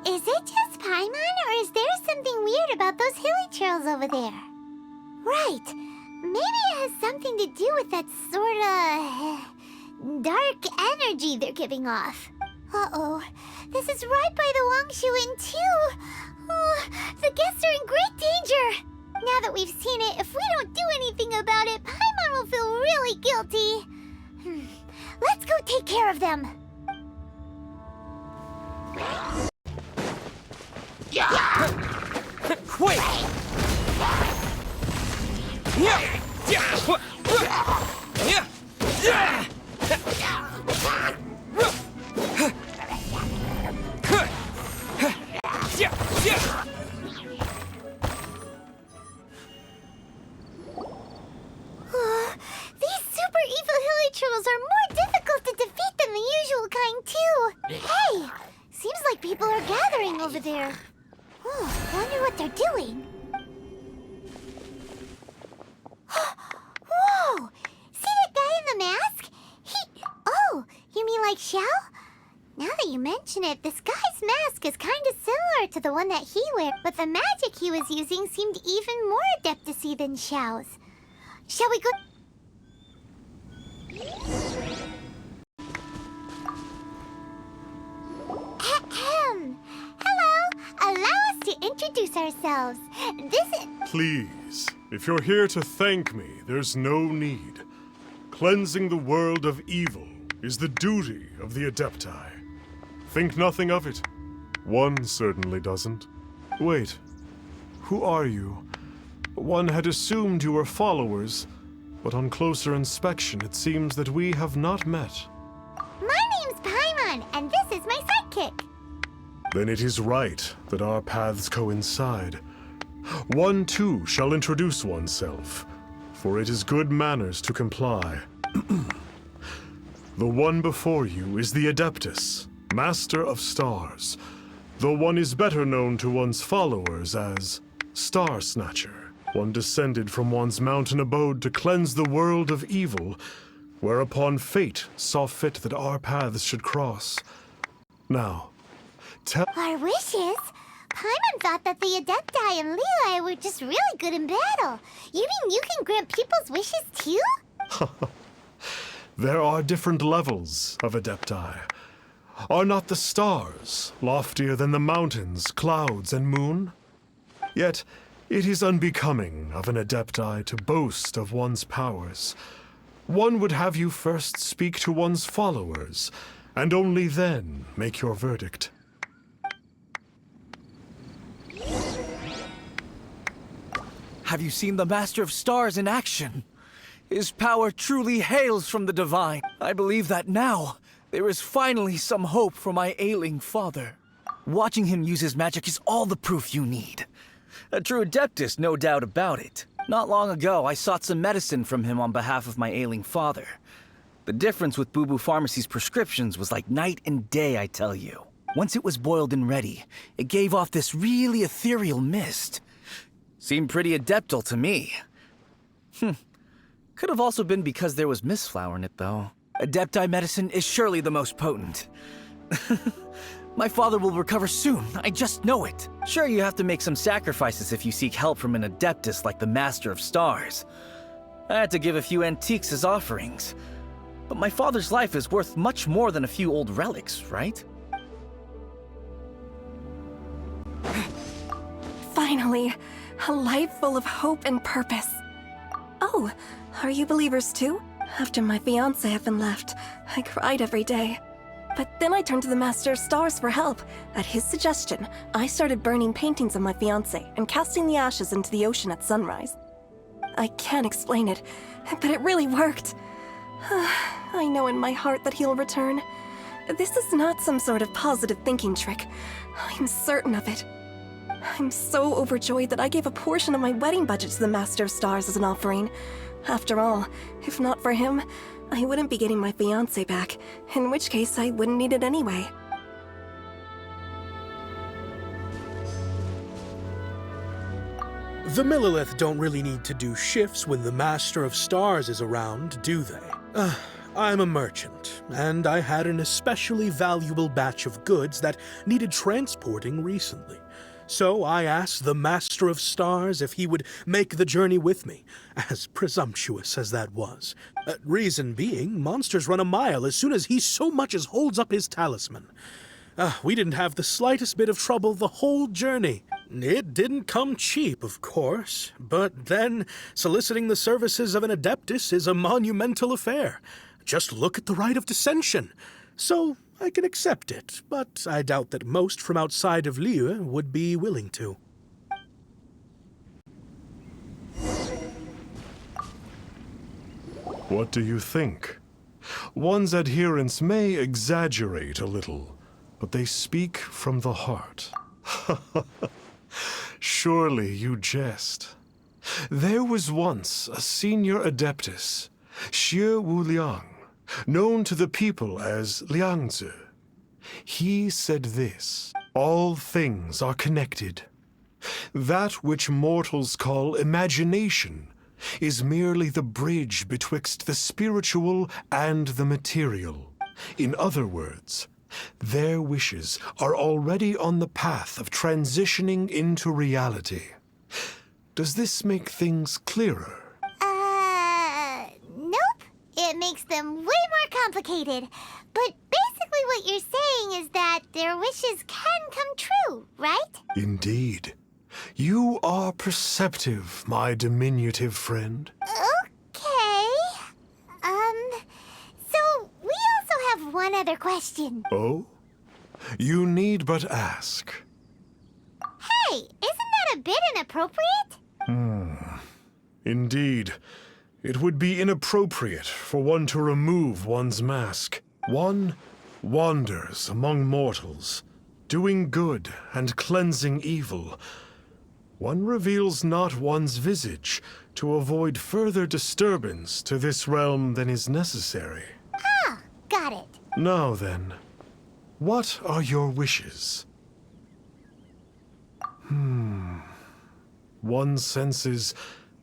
Is it just Paimon, or is there something weird about those hilly trails over there? Right. Maybe it has something to do with that sorta dark energy they're giving off. Uh-oh. This is right by the Wangshu Inn, too. Oh, the guests are in great danger. Now that we've seen it, if we don't do anything about it, Paimon will feel really guilty. Let's go take care of them. Wait! These super evil hilly trolls are more difficult to defeat than the usual kind, too. Hey! Seems like people are gathering over there. Wonder what they're doing. Whoa! See that guy in the mask? Oh, you mean like Xiao? Now that you mention it, this guy's mask is kind of similar to the one that he wears, but the magic he was using seemed even more adeptus-y than Xiao's. Shall we go? Hello! Allow us to introduce ourselves. This is... Please, if you're here to thank me, there's no need. Cleansing the world of evil is the duty of the Adepti. Think nothing of it. One certainly doesn't. Wait, who are you? One had assumed you were followers, but on closer inspection it seems that we have not met. My name's Paimon, and this is my sidekick. Then it is right that our paths coincide. One too shall introduce oneself, for it is good manners to comply. The one before you is the Adeptus, Master of Stars, though one is better known to one's followers as Star Snatcher. One descended from one's mountain abode to cleanse the world of evil, whereupon fate saw fit that our paths should cross. Now, Our wishes? Paimon thought that the Adepti and Levi were just really good in battle. You mean you can grant people's wishes too? There are different levels of Adepti. Are not the stars loftier than the mountains, clouds, and moon? Yet, it is unbecoming of an Adepti to boast of one's powers. One would have you first speak to one's followers, and only then make your verdict. Have you seen the Master of Stars in action? His power truly hails from the divine. I believe that now, there is finally some hope for my ailing father. Watching him use his magic is all the proof you need. A true Adeptus, no doubt about it. Not long ago, I sought some medicine from him on behalf of my ailing father. The difference with Boo Boo Pharmacy's prescriptions was like night and day, I tell you. Once it was boiled and ready, it gave off this really ethereal mist. Seemed pretty adeptal to me. Could have also been because there was mistflower in it, though. Adepti medicine is surely the most potent. My father will recover soon, I just know it. Sure, you have to make some sacrifices if you seek help from an Adeptus like the Master of Stars. I had to give a few antiques as offerings. But my father's life is worth much more than a few old relics, right? Finally, a life full of hope and purpose. Oh, are you believers too? After my fiancé had been left, I cried every day. But then I turned to the Master of Stars for help. At his suggestion, I started burning paintings of my fiancé and casting the ashes into the ocean at sunrise. I can't explain it, but it really worked. I know in my heart that he'll return. This is not some sort of positive thinking trick. I'm certain of it. I'm so overjoyed that I gave a portion of my wedding budget to the Master of Stars as an offering. After all, if not for him, I wouldn't be getting my fiancé back, in which case I wouldn't need it anyway. The Millilith don't really need to do shifts when the Master of Stars is around, do they? I'm a merchant, and I had an especially valuable batch of goods that needed transporting recently. So I asked the Master of Stars if he would make the journey with me, as presumptuous as that was. Reason being, monsters run a mile as soon as he so much as holds up his talisman. We didn't have the slightest bit of trouble the whole journey. It didn't come cheap, of course, but then soliciting the services of an Adeptus is a monumental affair. Just look at the Rite of Dissension. So I can accept it, but I doubt that most from outside of Liyue would be willing to. What do you think? One's adherents may exaggerate a little, but they speak from the heart. Surely you jest. There was once a senior Adeptus, Xie Wuliang, known to the people as Liangzi. He said this: all things are connected. That which mortals call imagination is merely the bridge betwixt the spiritual and the material. In other words, their wishes are already on the path of transitioning into reality. Does this make things clearer? Nope. It makes them way more complicated. But basically what you're saying is that their wishes can come true, right? Indeed. You are perceptive, my diminutive friend. Okay. So we also have one other question. Oh? You need but ask. Hey, isn't that a bit inappropriate? Indeed. It would be inappropriate for one to remove one's mask. One wanders among mortals, doing good and cleansing evil. One reveals not one's visage to avoid further disturbance to this realm than is necessary. Ah, got it. Now then, what are your wishes? One senses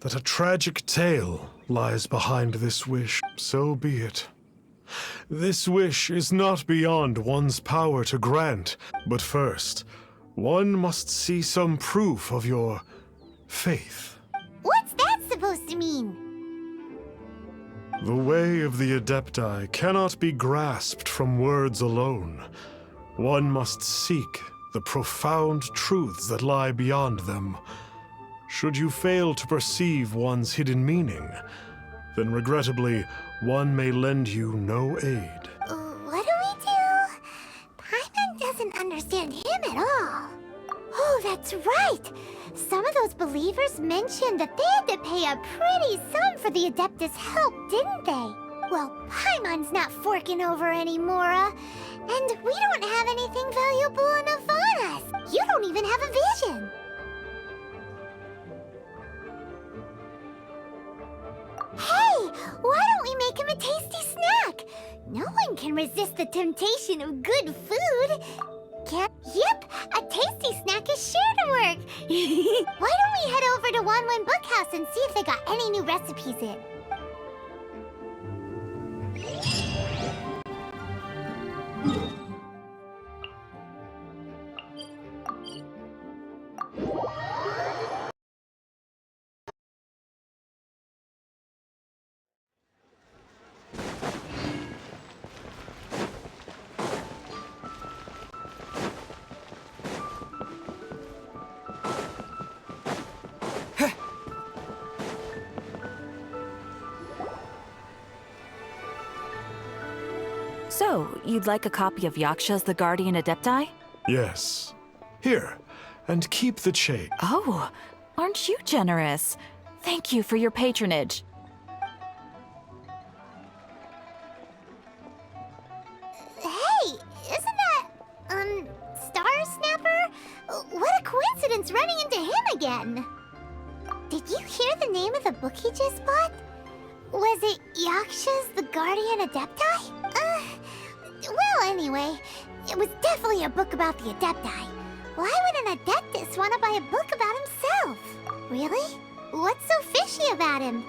that a tragic tale lies behind this wish. So be it. This wish is not beyond one's power to grant, but first, one must see some proof of your faith. What's that supposed to mean? The way of the Adepti cannot be grasped from words alone. One must seek the profound truths that lie beyond them. Should you fail to perceive one's hidden meaning, then regrettably, one may lend you no aid. What do we do? Paimon doesn't understand him at all. Oh, that's right. Some of those believers mentioned that they had to pay a pretty sum for the Adeptus' help, didn't they? Well, Paimon's not forking over anymore, and we don't have anything valuable enough on us. You don't even have a vision. Hey, why don't we make him a tasty snack? No one can resist the temptation of good food. Yep, a tasty snack is sure to work. Why don't we head over to Wanwen Bookhouse and see if they got any new recipes in? So, you'd like a copy of Yaksha's The Guardian Adepti? Yes. Here, and keep the change. Oh, aren't you generous? Thank you for your patronage. Hey, isn't that, Star Snapper? What a coincidence running into him again. Did you hear the name of the book he just bought? Was it Yaksha's The Guardian Adepti? Well, anyway, it was definitely a book about the Adepti. Why would an Adeptus want to buy a book about himself? Really? What's so fishy about him?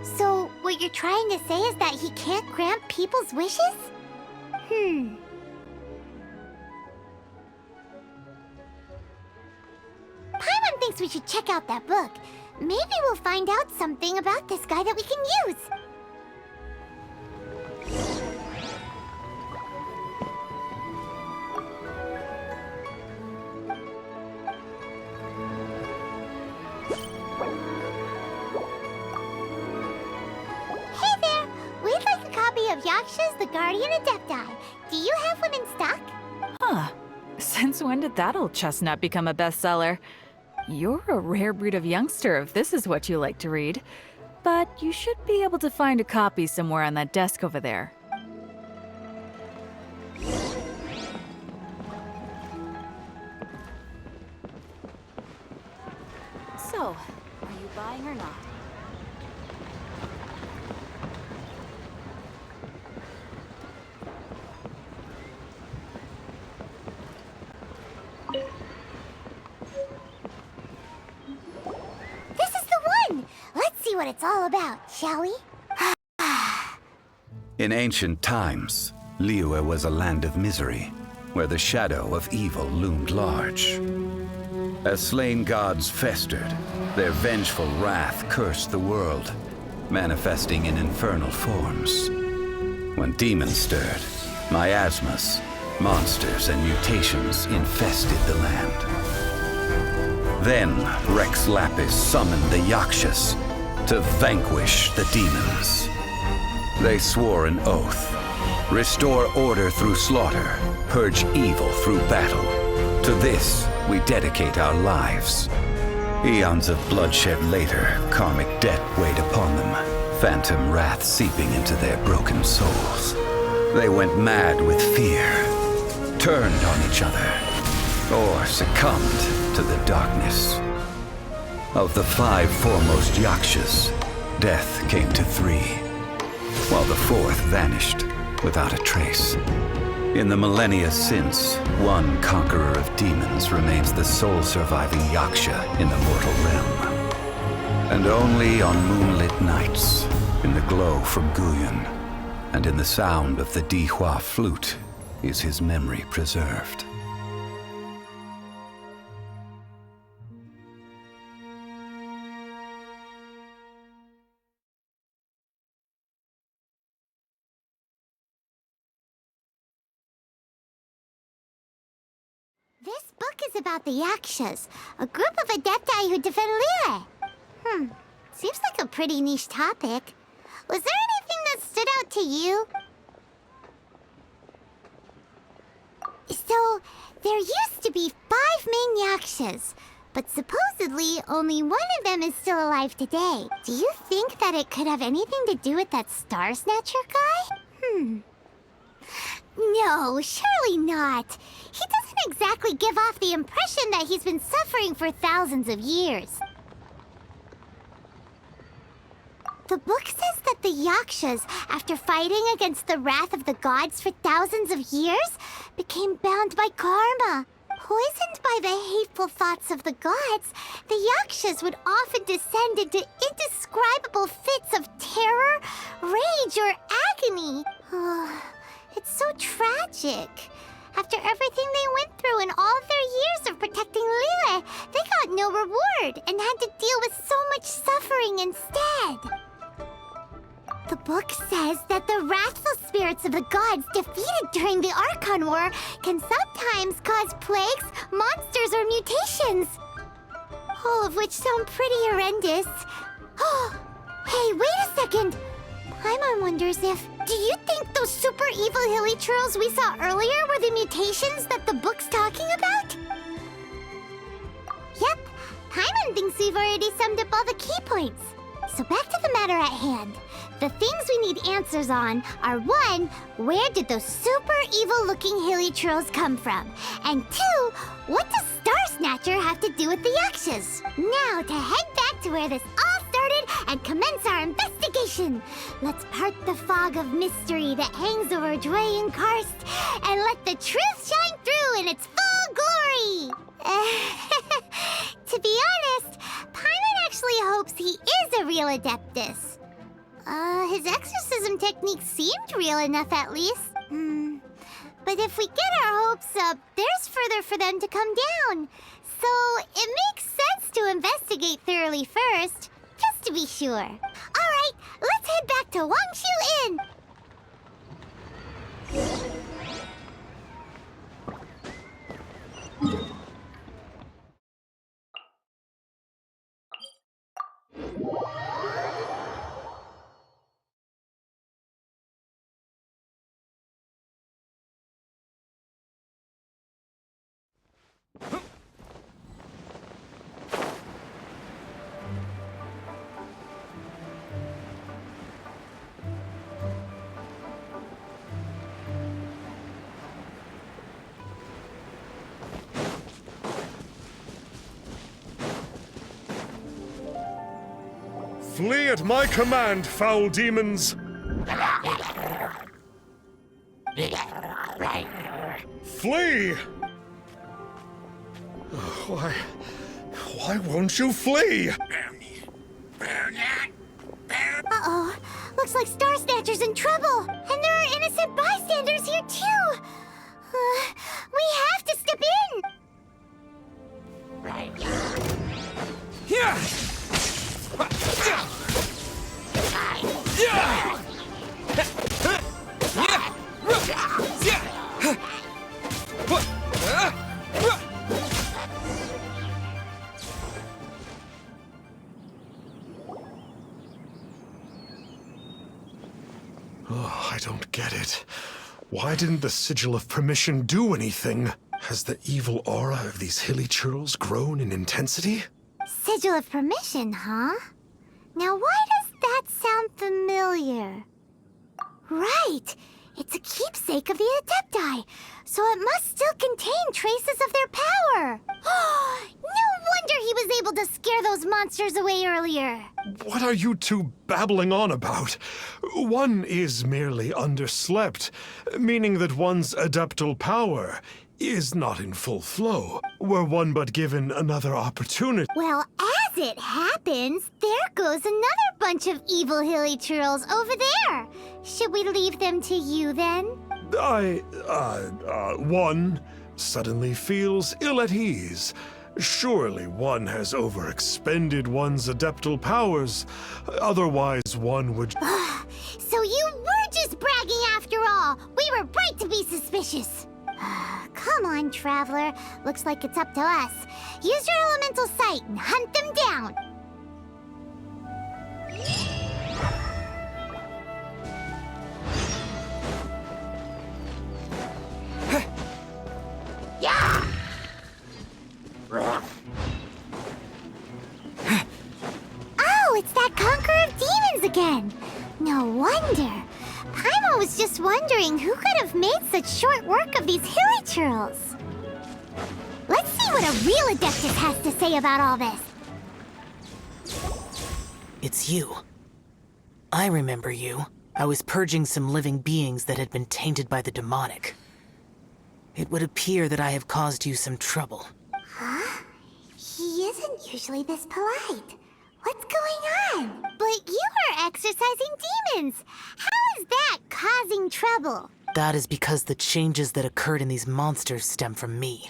So, what you're trying to say is that he can't grant people's wishes? Paimon thinks we should check out that book. Maybe we'll find out something about this guy that we can use. Hey there! We'd like a copy of Yaksha's The Guardian Adepti. Do you have one in stock? Huh. Since when did that old chestnut become a bestseller? You're a rare breed of youngster if this is what you like to read. But you should be able to find a copy somewhere on that desk over there. So, are you buying or not? This is the one! Let's see what it's all about, shall we? In ancient times, Liyue was a land of misery, where the shadow of evil loomed large. As slain gods festered, their vengeful wrath cursed the world, manifesting in infernal forms. When demons stirred, miasmas, monsters, and mutations infested the land. Then Rex Lapis summoned the Yakshas to vanquish the demons. They swore an oath: restore order through slaughter, purge evil through battle. To this, we dedicate our lives. Eons of bloodshed later, karmic debt weighed upon them, phantom wrath seeping into their broken souls. They went mad with fear, turned on each other, or succumbed to the darkness. Of the 5 foremost Yakshas, death came to 3, while the 4th vanished without a trace. In the millennia since, one conqueror of demons remains the sole surviving Yaksha in the mortal realm. And only on moonlit nights, in the glow from Guyon, and in the sound of the Dihua flute, is his memory preserved. This book is about the Yakshas, a group of adepti who defend Liyue. Seems like a pretty niche topic. Was there anything that stood out to you? So, there used to be 5 main Yakshas, but supposedly only one of them is still alive today. Do you think that it could have anything to do with that Star Snatcher guy? No, surely not. He doesn't exactly give off the impression that he's been suffering for thousands of years. The book says that the Yakshas, after fighting against the wrath of the gods for thousands of years, became bound by karma. Poisoned by the hateful thoughts of the gods, the Yakshas would often descend into indescribable fits of terror, rage, or agony. It's so tragic. After everything they went through in all their years of protecting Liyue, they got no reward and had to deal with so much suffering instead. The book says that the wrathful spirits of the gods defeated during the Archon War can sometimes cause plagues, monsters, or mutations. All of which sound pretty horrendous. Hey, wait a second! Paimon wonders if... Do you think those super evil hilly churls we saw earlier were the mutations that the book's talking about? Yep, Paimon thinks we've already summed up all the key points. So back to the matter at hand. The things we need answers on are 1, where did those super evil-looking hilly churls come from? And 2, what does Star Snatcher have to do with the Yakshas? Now to head back to where this all started and commence our investigation. Let's part the fog of mystery that hangs over Dwayne Karst and let the truth shine through in its full glory. To be honest, Paimon actually hopes he is a real Adeptus. His exorcism technique seemed real enough at least. But if we get our hopes up, there's further for them to come down. So it makes sense to investigate thoroughly first, just to be sure. Alright, let's head back to Wangshu Inn! Flee at my command, foul demons! Flee! Why won't you flee? Uh-oh. Looks like Star Snatcher's in trouble. And there are innocent bystanders here, too. We have to step in. Yeah! Oh, I don't get it. Why didn't the Sigil of Permission do anything? Has the evil aura of these hilly churls grown in intensity? Sigil of Permission, huh? Now why does that sound familiar? Right! It's a keepsake of the Adepti, so it must still contain traces of their power! No wonder he was able to scare those monsters away earlier! What are you two babbling on about? One is merely underslept, meaning that one's adeptal power is not in full flow. Were one but given another opportunity... Well, as it happens, there goes another bunch of evil hilly churls over there! Should we leave them to you, then? One suddenly feels ill at ease. Surely one has overexpended one's adeptal powers. Otherwise, one would... So you were just bragging after all! We were right to be suspicious! Come on, Traveler. Looks like it's up to us. Use your elemental sight and hunt them down! Oh, it's that Conqueror of Demons again! No wonder. Paimon was just wondering who could have made such short work of these hilly churls. Let's see what a real Adeptus has to say about all this. It's you. I remember you. I was purging some living beings that had been tainted by the demonic. It would appear that I have caused you some trouble. Huh? He isn't usually this polite. What's going on? But you are exorcising demons. How is that causing trouble? That is because the changes that occurred in these monsters stem from me.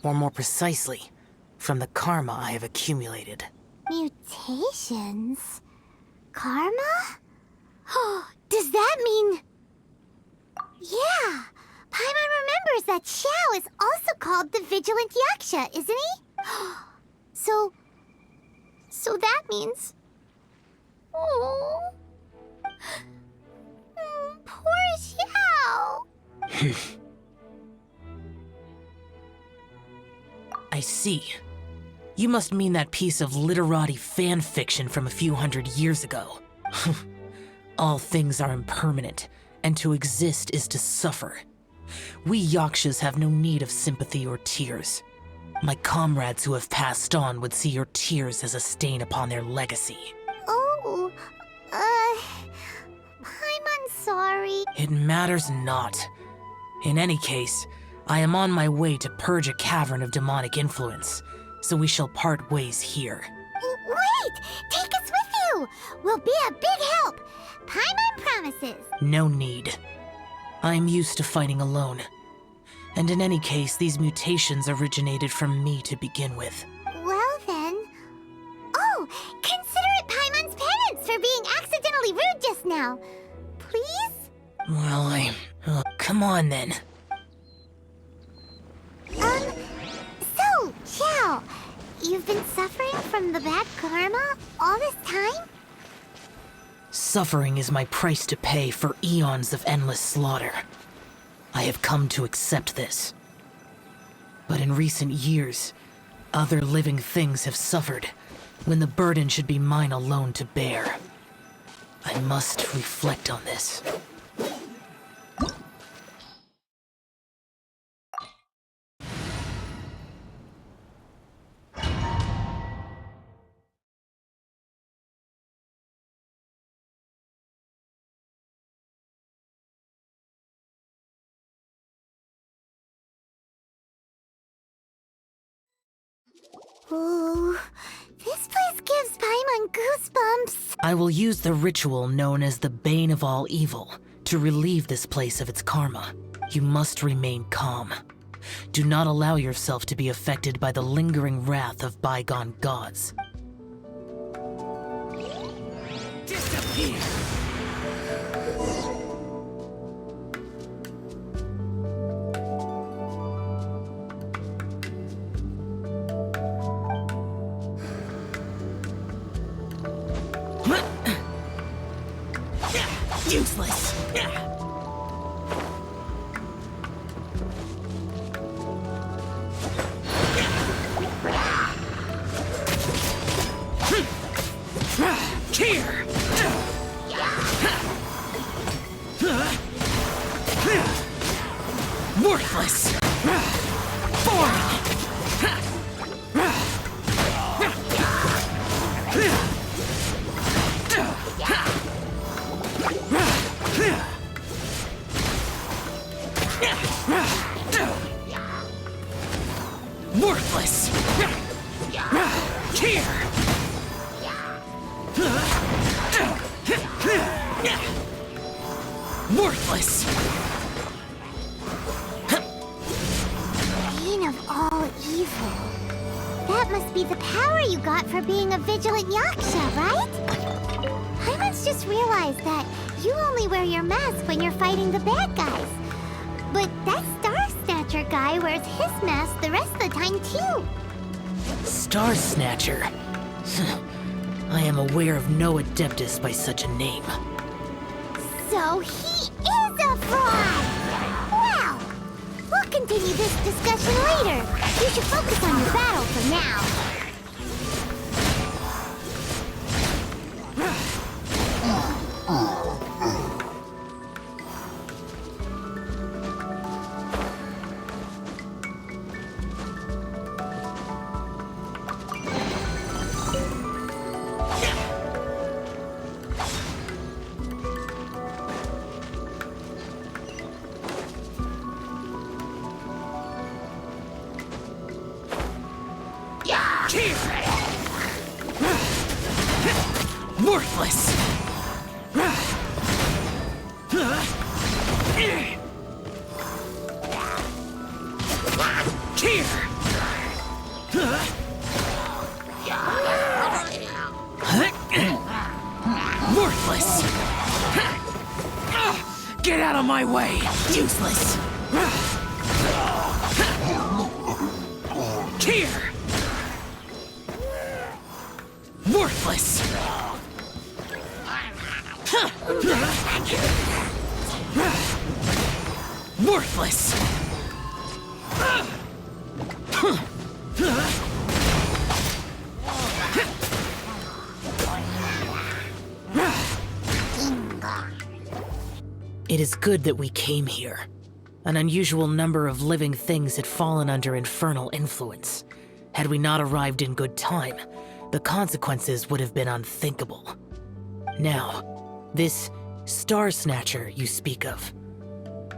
Or more precisely, from the karma I have accumulated. Mutations? Karma? Oh, does that mean... Yeah, Paimon remembers that Xiao is also called the Vigilant Yaksha, isn't he? So that means... Oh... Poor Xiao! I see. You must mean that piece of literati fan fiction from a few hundred years ago. All things are impermanent, and to exist is to suffer. We Yakshas have no need of sympathy or tears. My comrades who have passed on would see your tears as a stain upon their legacy. Oh, I'm sorry. It matters not. In any case, I am on my way to purge a cavern of demonic influence, so we shall part ways here. Wait! Take us with you! We'll be a big help! Paimon promises. No need. I'm used to fighting alone. And in any case, these mutations originated from me to begin with. Well then... Oh, consider it Paimon's penance for being accidentally rude just now. Please? Well, oh, come on then. So, Xiao, you've been suffering from the bad karma all this time? Suffering is my price to pay for eons of endless slaughter. I have come to accept this. But in recent years, other living things have suffered, when the burden should be mine alone to bear. I must reflect on this. Ooh, this place gives Paimon goosebumps. I will use the ritual known as the Bane of All Evil to relieve this place of its karma. You must remain calm. Do not allow yourself to be affected by the lingering wrath of bygone gods. Disappear! Useless! Here! Worthless! Foreign! Worthless! Here! Worthless! Bane of all evil. That must be the power you got for being a vigilant yaksha, right? Paimon's just realized that you only wear your mask when you're fighting the bad guys. But that Star Snatcher guy wears his mask the rest of the time, too. Star Snatcher? I am aware of no adeptus by such a name. So he is a fraud! Well, we'll continue this discussion later. You should focus on your battle for now. Worthless! Here! Worthless! Get out of my way! Useless! Here! Worthless! Worthless! It is good that we came here. An unusual number of living things had fallen under infernal influence. Had we not arrived in good time, the consequences would have been unthinkable. Now, this Star Snatcher you speak of,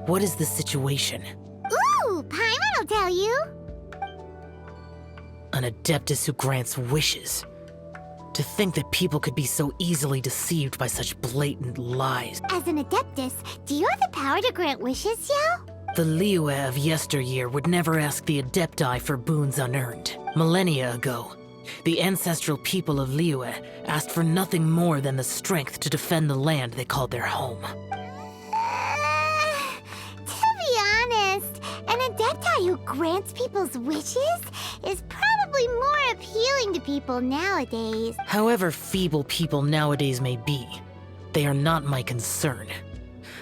what is the situation? Ooh, Paimon will tell you. An adeptus who grants wishes. To think that people could be so easily deceived by such blatant lies. As an Adeptus, do you have the power to grant wishes, Xiao? The Liyue of yesteryear would never ask the Adepti for boons unearned. Millennia ago, the ancestral people of Liyue asked for nothing more than the strength to defend the land they called their home. To be honest, an Adepti who grants people's wishes is probably more appealing to people nowadays. However feeble people nowadays may be, they are not my concern.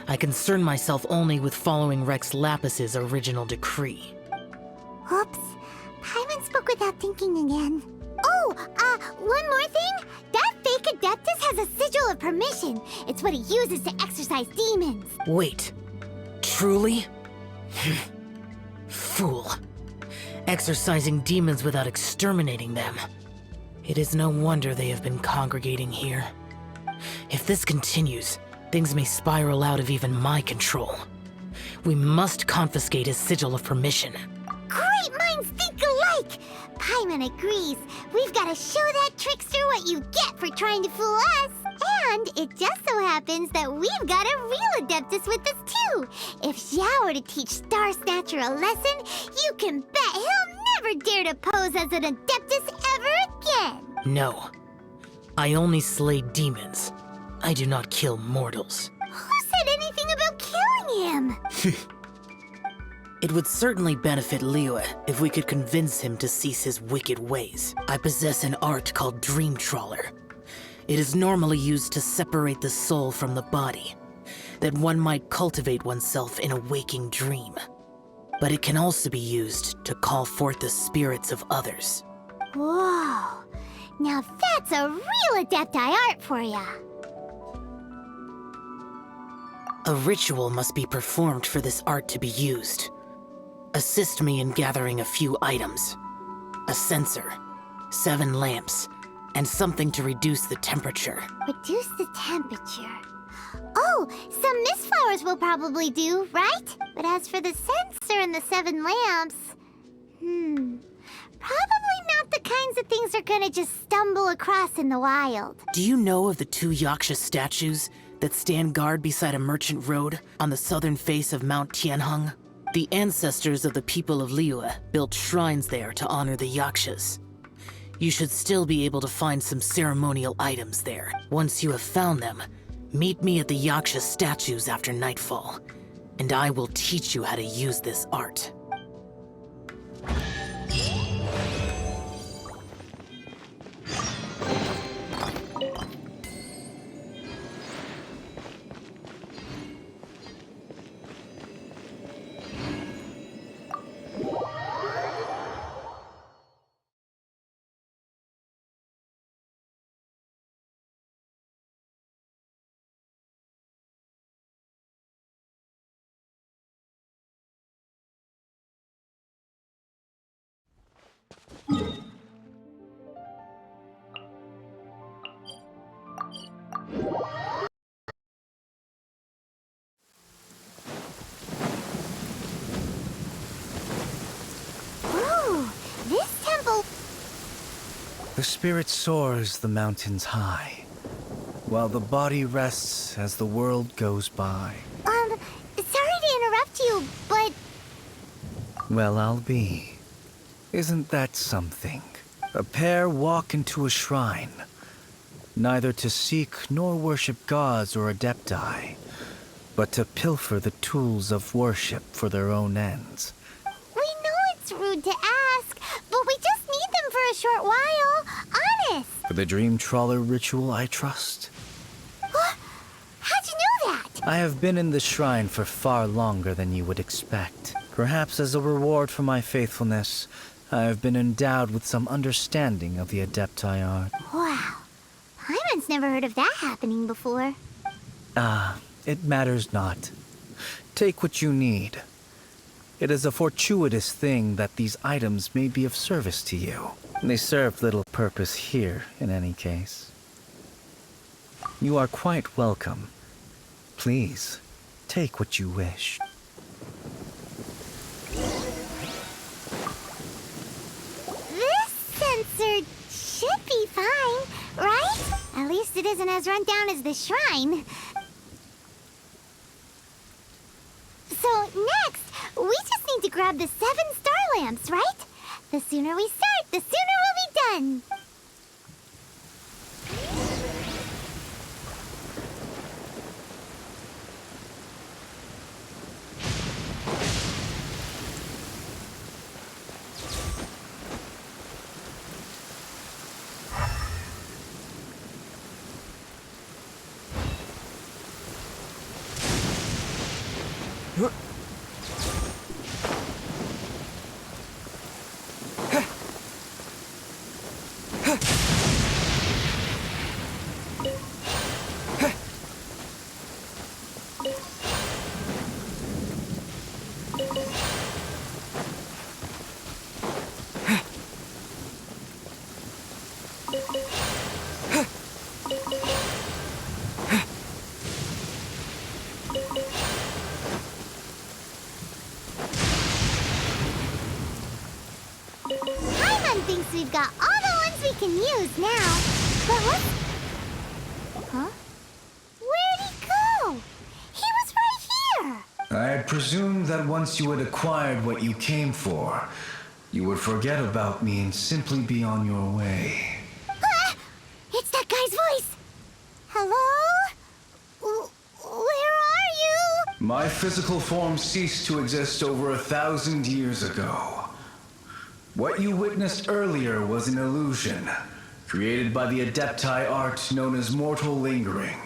I concern myself only with following Rex Lapus's original decree. Oops. Paimon spoke without thinking again. Oh, one more thing? That fake Adeptus has a sigil of permission. It's what he uses to exorcise demons. Wait, truly? Fool. Exorcising demons without exterminating them. It is no wonder they have been congregating here. If this continues, things may spiral out of even my control. We must confiscate his sigil of permission. Great minds think alike! Paimon agrees. We've got to show that trickster what you get for trying to fool us. And it just so happens that we've got a real Adeptus with us too. If Xiao were to teach Star Snatcher a lesson, you can bet he'll never dare to pose as an Adeptus ever again. No. I only slay demons. I do not kill mortals. Who said anything about killing him? It would certainly benefit Liyue if we could convince him to cease his wicked ways. I possess an art called Dream Trawler. It is normally used to separate the soul from the body, that one might cultivate oneself in a waking dream. But it can also be used to call forth the spirits of others. Whoa. Now that's a real Adepti art for ya. A ritual must be performed for this art to be used. Assist me in gathering a few items. A censer, 7 lamps, and something to reduce the temperature. Reduce the temperature. Oh, some mist flowers will probably do, right? But as for the censer and the 7 lamps... Probably not the kinds of things they're gonna just stumble across in the wild. Do you know of the 2 Yaksha statues that stand guard beside a merchant road on the southern face of Mount Tianheng? The ancestors of the people of Liyue built shrines there to honor the Yakshas. You should still be able to find some ceremonial items there. Once you have found them, meet me at the Yaksha statues after nightfall, and I will teach you how to use this art. Ooh, this temple... The spirit soars the mountains high, while the body rests as the world goes by. Sorry to interrupt you, but... Well, I'll be. Isn't that something? A pair walk into a shrine, neither to seek nor worship gods or adepti, but to pilfer the tools of worship for their own ends. We know it's rude to ask, but we just need them for a short while. Honest. For the Dream Trawler ritual, I trust. How'd you know that? I have been in the shrine for far longer than you would expect. Perhaps as a reward for my faithfulness, I have been endowed with some understanding of the adepti art. Wow. Paimon's never heard of that happening before. It matters not. Take what you need. It is a fortuitous thing that these items may be of service to you. They serve little purpose here, in any case. You are quite welcome. Please, take what you wish. This sensor should be fine, it isn't as run down as the shrine. So next, we just need to grab the 7 star lamps, right? The sooner we start, the sooner we'll be done. Paimon thinks we've got all the ones we can use now. But what? Huh? Where'd he go? He was right here. I had presumed that once you had acquired what you came for, you would forget about me and simply be on your way. Ah! It's that guy's voice. Hello? Where are you? My physical form ceased to exist over 1,000 years ago. What you witnessed earlier was an illusion, created by the Adepti art known as mortal lingering.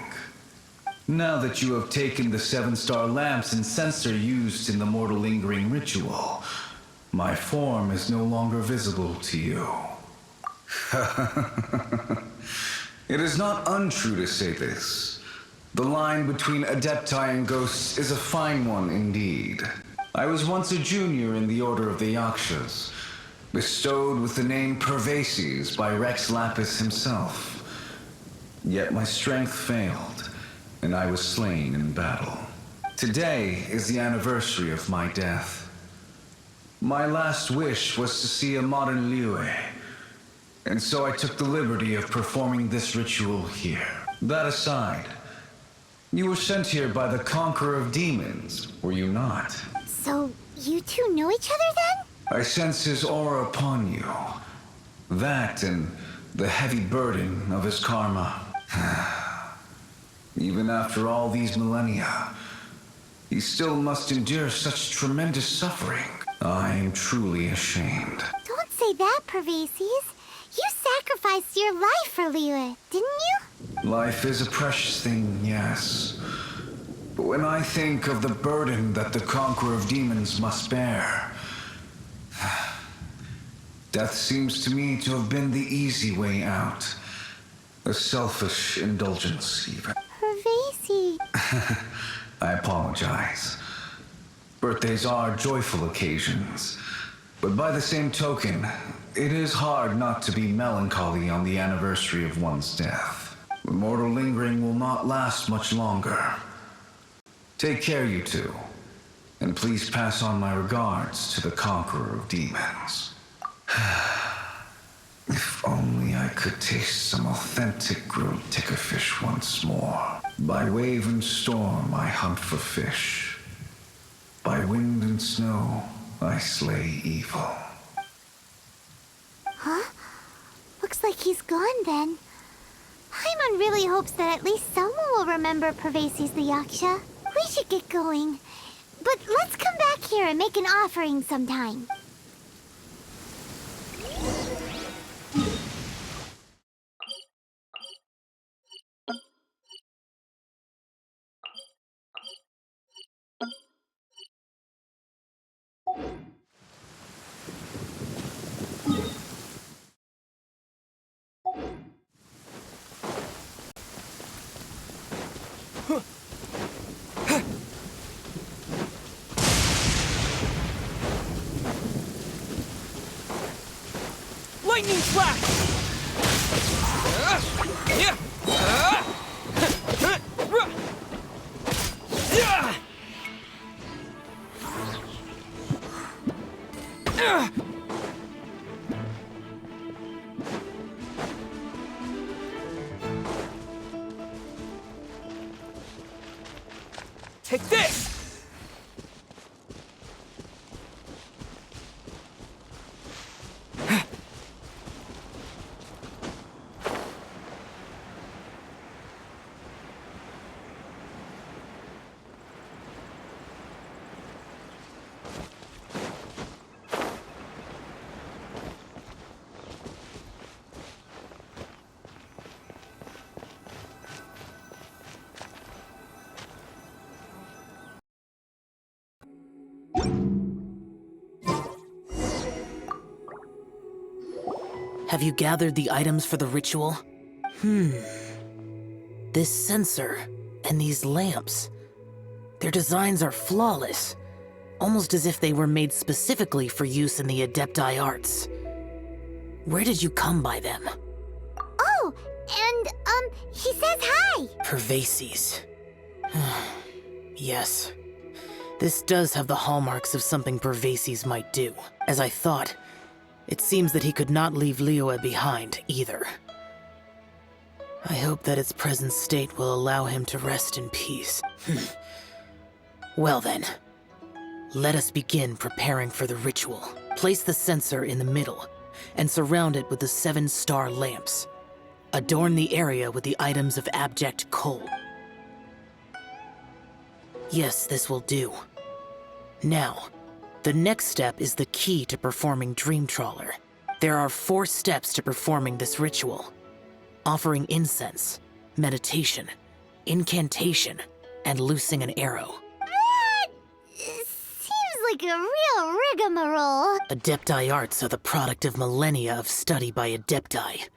Now that you have taken the 7 star lamps and censer used in the mortal lingering ritual, my form is no longer visible to you. It is not untrue to say this. The line between Adepti and ghosts is a fine one indeed. I was once a junior in the Order of the Yakshas, bestowed with the name Pervases by Rex Lapis himself. Yet my strength failed, and I was slain in battle. Today is the anniversary of my death. My last wish was to see a modern Liyue, and so I took the liberty of performing this ritual here. That aside, you were sent here by the Conqueror of Demons, were you not? So, you two know each other then? I sense his aura upon you. That and the heavy burden of his karma. Even after all these millennia, he still must endure such tremendous suffering. I am truly ashamed. Don't say that, Pervases. You sacrificed your life for Liyue, didn't you? Life is a precious thing, yes. But when I think of the burden that the Conqueror of Demons must bear, death seems to me to have been the easy way out. A selfish indulgence, even. Pervases. I apologize. Birthdays are joyful occasions, but by the same token, it is hard not to be melancholy on the anniversary of one's death. Mortal lingering will not last much longer. Take care, you two, and please pass on my regards to the Conqueror of Demons. If only I could taste some authentic grilled ticker fish once more. By wave and storm I hunt for fish. By wind and snow I slay evil. Huh? Looks like he's gone then. Paimon really hopes that at least someone will remember Pervases the Yaksha. We should get going. But let's come back here and make an offering sometime. Lightning flash! Take this! Have you gathered the items for the ritual? This sensor and these lamps. Their designs are flawless, almost as if they were made specifically for use in the Adepti arts. Where did you come by them? Oh, and, he says hi! Pervases. Yes. This does have the hallmarks of something Pervases might do. As I thought, it seems that he could not leave Liyue behind, either. I hope that its present state will allow him to rest in peace. Well then, let us begin preparing for the ritual. Place the censer in the middle, and surround it with the 7-star lamps. Adorn the area with the items of abject cold. Yes, this will do. Now, the next step is the key to performing Dream Trawler. There are 4 steps to performing this ritual: offering incense, meditation, incantation, and loosing an arrow. That seems like a real rigmarole. Adepti arts are the product of millennia of study by Adepti.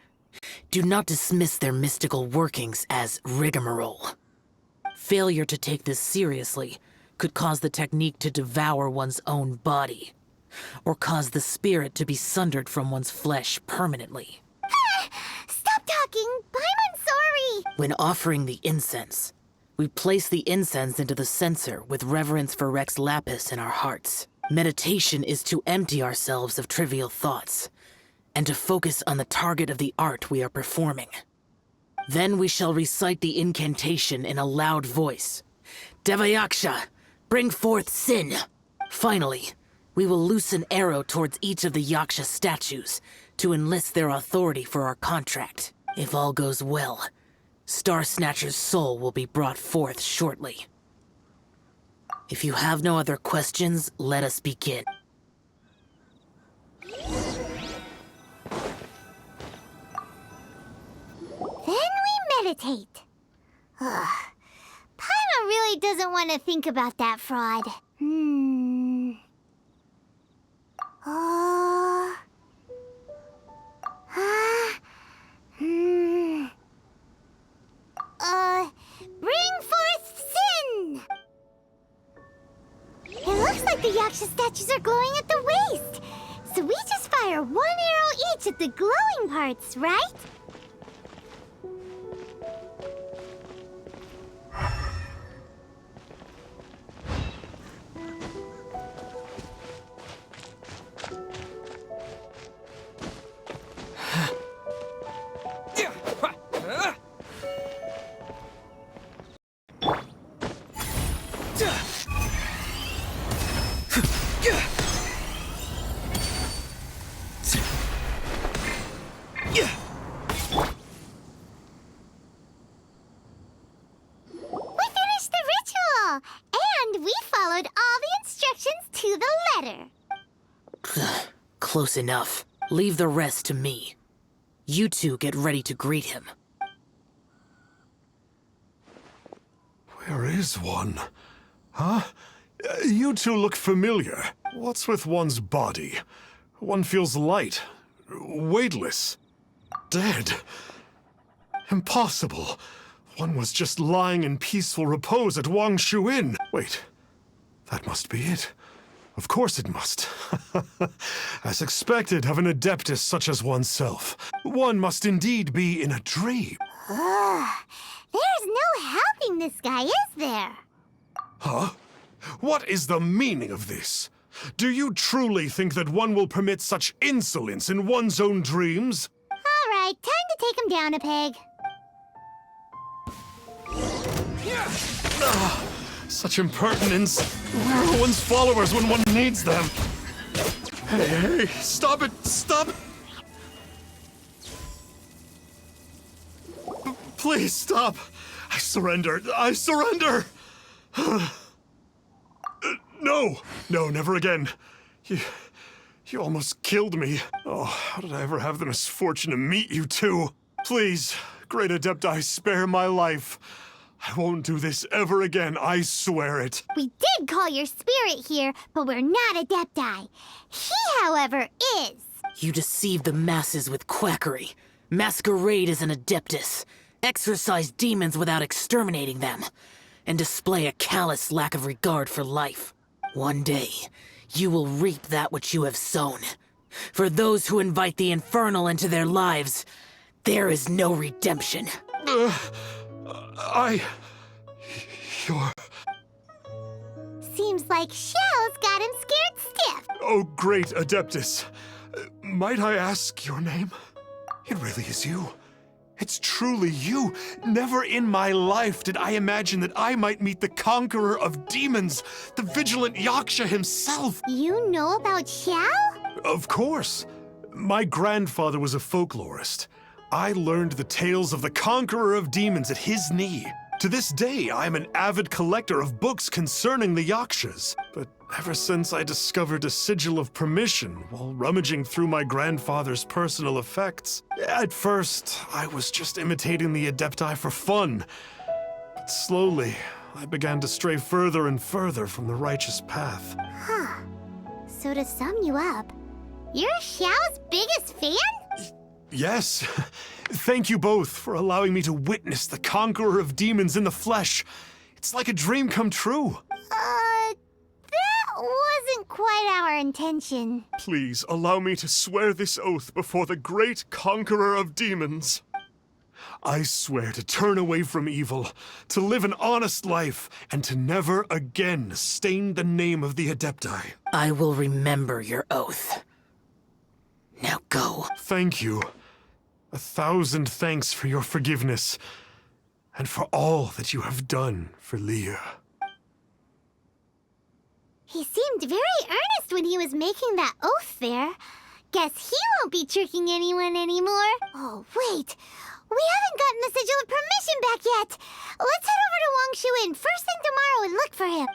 Do not dismiss their mystical workings as rigmarole. Failure to take this seriously could cause the technique to devour one's own body, or cause the spirit to be sundered from one's flesh permanently. Stop talking! I'm sorry! When offering the incense, we place the incense into the censer with reverence for Rex Lapis in our hearts. Meditation is to empty ourselves of trivial thoughts, and to focus on the target of the art we are performing. Then we shall recite the incantation in a loud voice. Devayaksha, bring forth sin! Finally, we will loose an arrow towards each of the Yaksha statues to enlist their authority for our contract. If all goes well, Star Snatcher's soul will be brought forth shortly. If you have no other questions, let us begin. Then we meditate. Ugh. Paimon really doesn't want to think about that fraud. Bring forth sin! It looks like the Yaksha statues are glowing at the waist. So we just fire 1 arrow each at the glowing parts, right? Close enough. Leave the rest to me. You two get ready to greet him. Where is one? Huh? You two look familiar. What's with one's body? One feels light, weightless, dead. Impossible. One was just lying in peaceful repose at Wang Shu Inn. Wait, that must be it. Of course it must. As expected of an adeptus such as oneself, one must indeed be in a dream. There's no helping this guy, is there? Huh? What is the meaning of this? Do you truly think that one will permit such insolence in one's own dreams? All right, time to take him down a peg. Such impertinence. Where are one's followers when one needs them? Hey, stop it! Stop it! Please stop! I surrender! I surrender! No! No, never again. You almost killed me. Oh, how did I ever have the misfortune to meet you two? Please, Great Adepti, spare my life. I won't do this ever again, I swear it. We did call your spirit here, but we're not Adepti. He, however, is. You deceive the masses with quackery, masquerade as an Adeptus, exorcise demons without exterminating them, and display a callous lack of regard for life. One day, you will reap that which you have sown. For those who invite the infernal into their lives, there is no redemption. You're... Seems like Shell's got him scared stiff. Oh, great Adeptus. Might I ask your name? It really is you. It's truly you. Never in my life did I imagine that I might meet the conqueror of demons, the vigilant Yaksha himself. You know about Shell? Of course. My grandfather was a folklorist. I learned the tales of the conqueror of demons at his knee. To this day, I'm an avid collector of books concerning the Yakshas. But ever since I discovered a sigil of permission while rummaging through my grandfather's personal effects, at first, I was just imitating the Adepti for fun. But slowly, I began to stray further and further from the righteous path. Huh. So to sum you up, you're Shell's biggest fan? Yes. Thank you both for allowing me to witness the conqueror of demons in the flesh. It's like a dream come true. That wasn't quite our intention. Please allow me to swear this oath before the great conqueror of demons. I swear to turn away from evil, to live an honest life, and to never again stain the name of the Adepti. I will remember your oath. Now go. Thank you. 1,000 thanks for your forgiveness, and for all that you have done for Leah. He seemed very earnest when he was making that oath there. Guess he won't be tricking anyone anymore. Oh, wait. We haven't gotten the sigil of permission back yet. Let's head over to Wangshu Inn first thing tomorrow and look for him.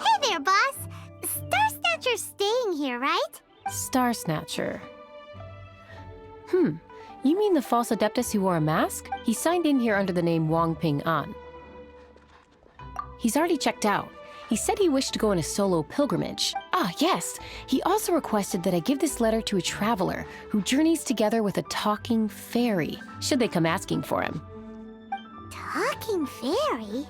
Hey there, boss. Star Snatcher's staying here, right? Star Snatcher. You mean the false Adeptus who wore a mask? He signed in here under the name Wang Ping An. He's already checked out. He said he wished to go on a solo pilgrimage. Ah, yes! He also requested that I give this letter to a traveler who journeys together with a talking fairy, should they come asking for him. Talking fairy?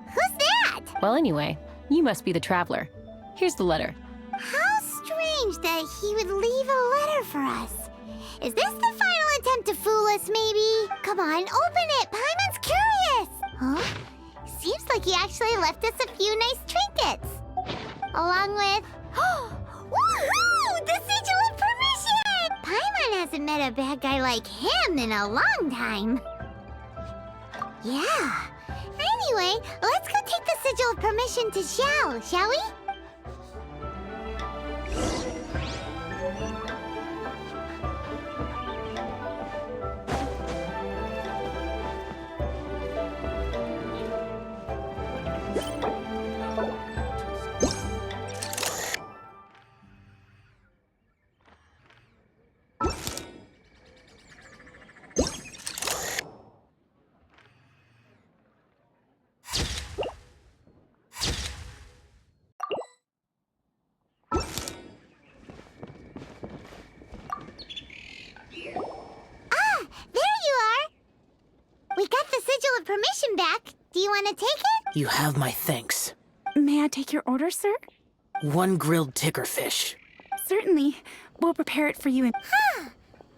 Who's that? Well, anyway, you must be the traveler. Here's the letter. How strange that he would leave a letter for us. Is this the final attempt to fool us, maybe? Come on, open it! Paimon's curious! Huh? Seems like he actually left us a few nice trinkets. Along with... Woohoo! The sigil of permission! Paimon hasn't met a bad guy like him in a long time. Yeah. Anyway, let's go take the sigil of permission to Xiao, shall we? permission back. Do you want to take it? You have my thanks. May I take your order, sir? 1 grilled tickerfish. Certainly. We'll prepare it for you in...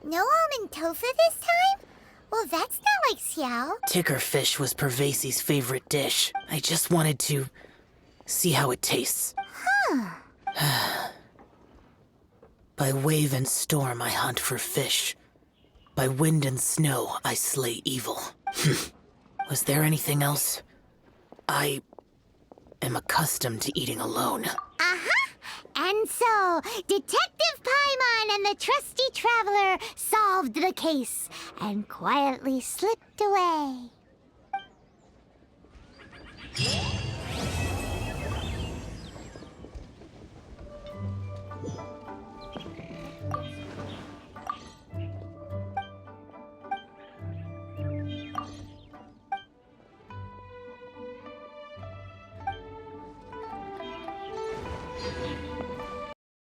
No almond tofu this time? Well, that's not like Xiao. Tickerfish was Pervasi's favorite dish. I just wanted to see how it tastes. By wave and storm I hunt for fish. By wind and snow I slay evil. Was there anything else? I am accustomed to eating alone. And so, Detective Paimon and the trusty traveler solved the case and quietly slipped away.